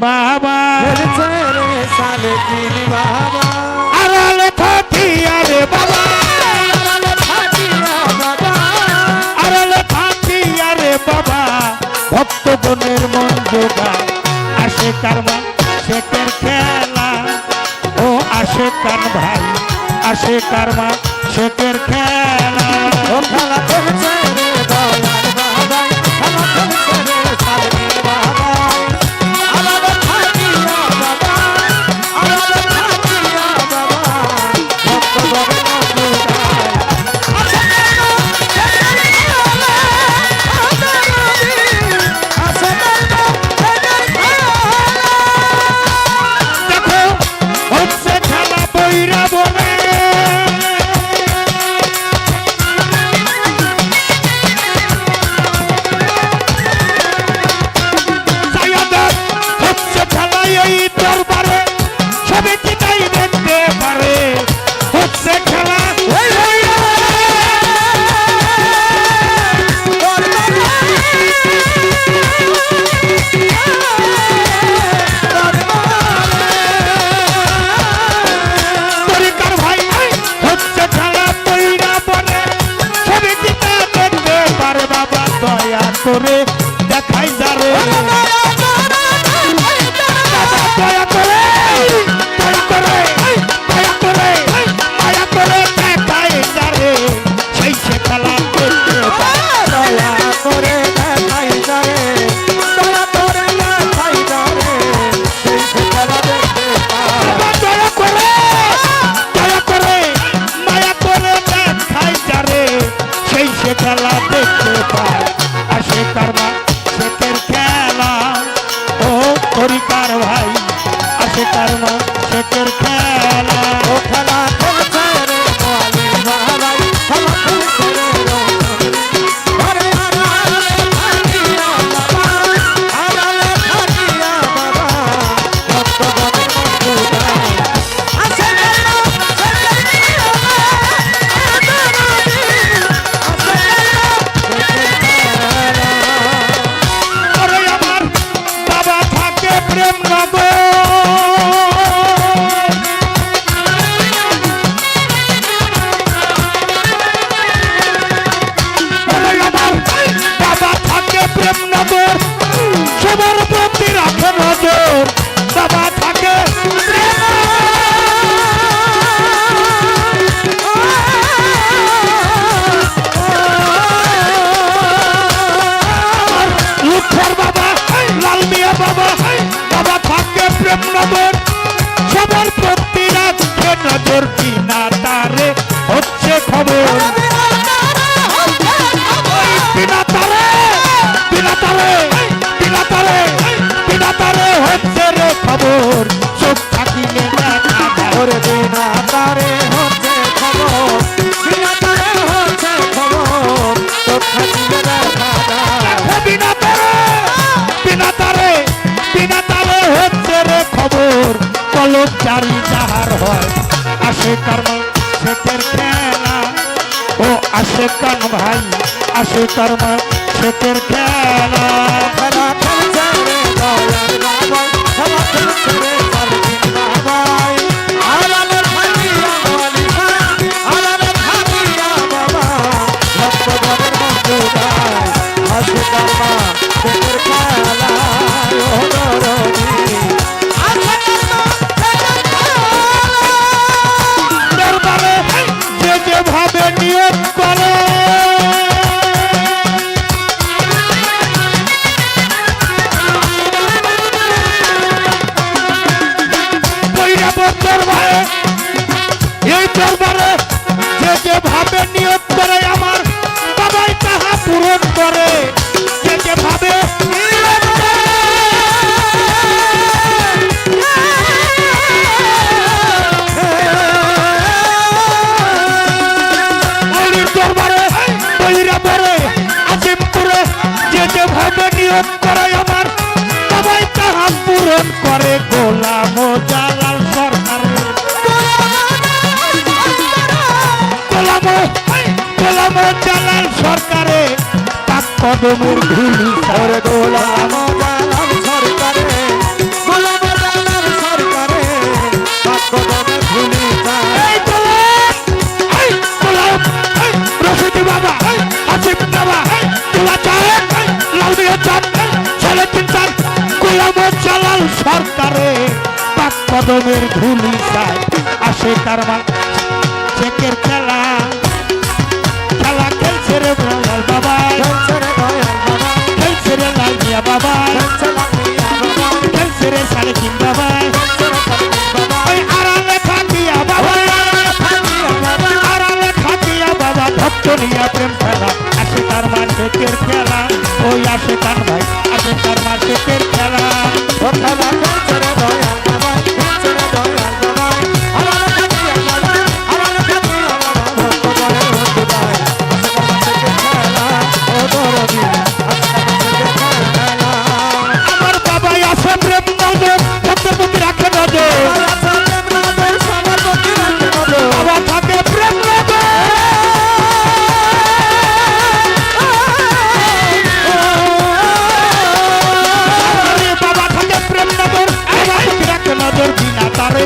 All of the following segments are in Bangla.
বাবা সালেকিন বাবা আড়ালে থাকিয়া রে বাবা আড়ালে থাকিয়া রে বাবা ভক্তগণের মন জোগায় আসে কারমা শেখের খেলা ও আসে কান ভাই আসে কারমা শেখের খেলা ও খেলা খেলছে রে দয়াল বাবা খেলা খেলছে রে সালেকিন বাবা আলাদা থাকিয়া বাবা আলাদা থাকিয়া বাবা ভক্তগণের মন জোগায় আসে কারমা শেখের খেলা আসে কারমা শেখের খেলা দেখো হচ্ছে খেলা বৈরা বনে হচ্ছে খেলা এই দরবারে সবে কি তাই দেখতে পারে হচ্ছে খেলা তরিকার ভাই হচ্ছে খেলা বৈরা বনে সবে কি তা দেখতে পারে বাবা দয়া করে দেখাই যারে দয়া করে দয়া করে দয়া করে দয়া করে দেখাই যারে সেই সে খেলা দেখতে পারে দয়া করে দেখাই যারে দয়া করে দেখাই যারে সেই সে খেলা দেখতে পায় দয়া করে মায়া করে দেখাই যারে সেই সে খেলা দেখতে পায় আসে কারমা শেখের খেলা ও তরিকার ভাই আসে কারমা শেখের খেলা ও খেলা খেলছে রে মোয়ালিম বাবাই খেলা খেলছে রে রমজান ঘরে আড়ালে থাকিয়া বাবা আড়ালে থাকিয়া বাবা ভক্তগণের মন জোগায় আসে কারমা শেখের খেলা আসে কারমা শেখের খেলা ওরে আমার বাবা থাকে প্রেম নগর ওরে আমার বাবা থাকে প্রেম নগর সবার প্রতি রাখে নজর বাবা থাকে লুৎফর বাবা লাল মিয়া বাবা বাবা থাকে প্রেম নগর সবার প্রতি রাখে নজর বিনা তারে হচ্ছে খবর বিনা তারে বিনা তারে বিনা তারে বিনা তারে হচ্ছে রে খবর চোখ থাকিলে দেখা যায় ওরে বিনা তারে হচ্ছে খবর বিনা তারে হচ্ছে খবর চোখ থাকিলে দেখা যায় বিনা তারে বিনা তারে বিনা তারে হচ্ছে রে খবর কলম জারি যাহার হয় আসে কারমা শেখের খেলা ও আসে কান ভাই আসে কারমা শেখের খেলা খেলা খেলছে রে দয়াল বাবাই খেলা খেলছে রে সালেকিন বাবাই আড়ালে থাকিয়া মোয়ালিম আড়ালে থাকিয়া বাবা ভক্তগণের মন জোগায় আসে কারমা শেখের খেলা ও দরদি আসে কারমা শেখের খেলা দরবারে যে যেভাবে নিয়োগ করে বৈরাবত দরবারে এই দরবারে যে যেভাবে নিয়োগ করে আমার বাবাই তাহা পূরণ করে যে যেভাবে নিয়োগ করে। অলির দরবারে বৈরাবরে আজিমপুরে যে যেভাবে নিয়োগ করে আমার বাবাই তাহা পূরণ করে গোলাম জালাল সরকার গোলাম জালাল সরকারে পাক কদমের ধুলি ওরে গোলাম জালাল সরকারে সরকারে পাক কদমের ধুলি চায় আসে কারমা শেখের খেলা খেলা খেলছে রে লাল বাবা খেলছে রে লাল মিয়া বাবা খেলছে রে সালেকিন বাবা ওই আড়ালে থাকিয়া বাবা আড়ালে থাকিয়া বাবা ভক্ত নিয়া প্রেম খেলা আসে কারমা শেখের খেলা ওই আসে কান ভাই আসে কারমা শেখের খেলা আমার বাবাই আছে প্রেম নজর ভক্তের প্রতি রাখে নজর বাবা থাকে প্রেম নজর বাবা থাকে প্রেম নজর বাবা প্রতি রাখে নজর বিনা তারে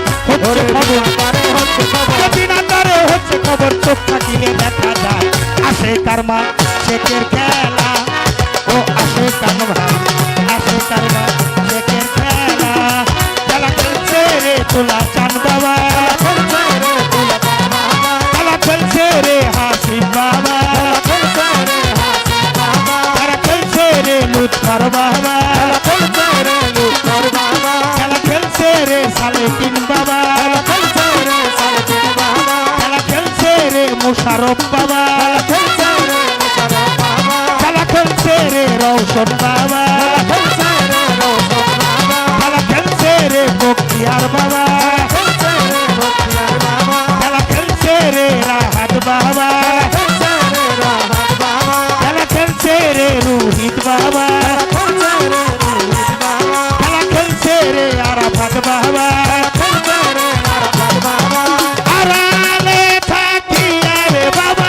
হচ্ছে খবর বিনা তারে হচ্ছে খবর চোখ থাকিলে দেখা যায় আসে কারমা শেখের খেলা ও আসে কান ভাই আসে কারমা শেখের খেলা খেলা খেলছে রে তোলা চান বাবা খেলা খেলছে রে হাসি বাবা খেলা খেলছে রে লুৎফর বাবা খেলা খেলছে রে সালেকিন বাবা খেলা খেলছে রে মুশারফ বাবা খেলা খেলছে রে রৌশন বাবা খেলা খেলছে রে বক্তিয়ার বাবা খেলা খেলছে রে রাহাত বাবা খেলা খেলছে রে রোহিত বাবা খেলা খেলছে রে আরাফাত বাবা আড়ালে থাকিয়া রে বাবা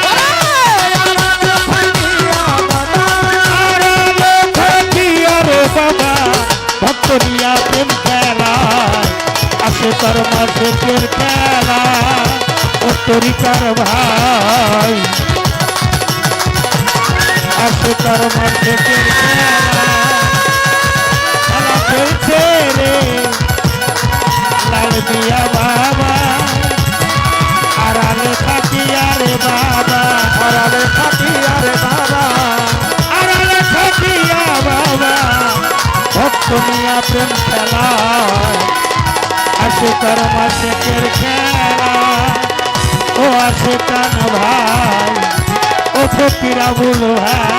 আড়ালে থাকিয়া রে বাবা ভক্ত নিয়া প্রেম খেলা আসে কর্মা শেখের খেলা ও তরিকার ভাই আসে কর্মা শেখের খেলা খেলা খেলছে রে লাল মিয়া বাবা আড়ালে থাকিয়া রে বাবা আড়ালে থাকিয়া বাবা ভক্ত নিয়া প্রেম খেলা আসে কর্মা শেখের খেলা ও আসে কান ভাই ও ফকিরা বুল ভাই